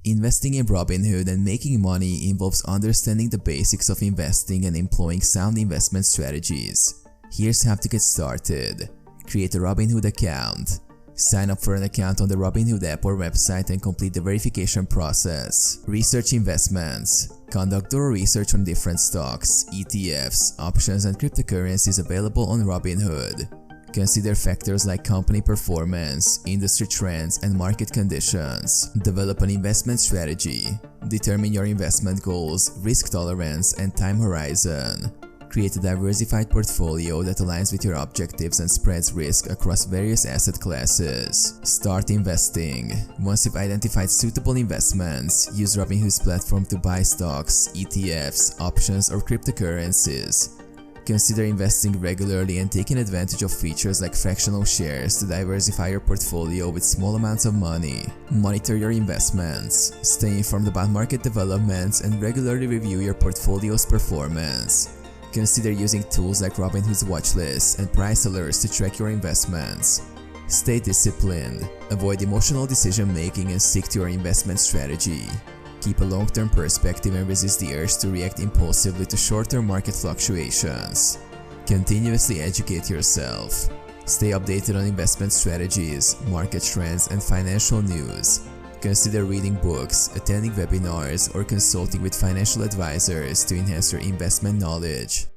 Investing in Robinhood and making money involves understanding the basics of investing and employing sound investment strategies. Here's how to get started. Create a Robinhood account. Sign up for an account on the Robinhood app or website and complete the verification process. Research investments. Conduct thorough research on different stocks, ETFs, options, and cryptocurrencies available on Robinhood. Consider factors like company performance, industry trends, and market conditions. Develop an investment strategy. Determine your investment goals, risk tolerance, and time horizon. Create a diversified portfolio that aligns with your objectives and spreads risk across various asset classes. Start investing. Once you've identified suitable investments, use Robinhood's platform to buy stocks, ETFs, options, or cryptocurrencies. Consider investing regularly and taking advantage of features like fractional shares to diversify your portfolio with small amounts of money. Monitor your investments. Stay informed about market developments and regularly review your portfolio's performance. Consider using tools like Robinhood's watchlist and price alerts to track your investments. Stay disciplined. Avoid emotional decision-making and stick to your investment strategy. Keep a long-term perspective and resist the urge to react impulsively to short-term market fluctuations. Continuously educate yourself. Stay updated on investment strategies, market trends, and financial news. Consider reading books, attending webinars, or consulting with financial advisors to enhance your investment knowledge.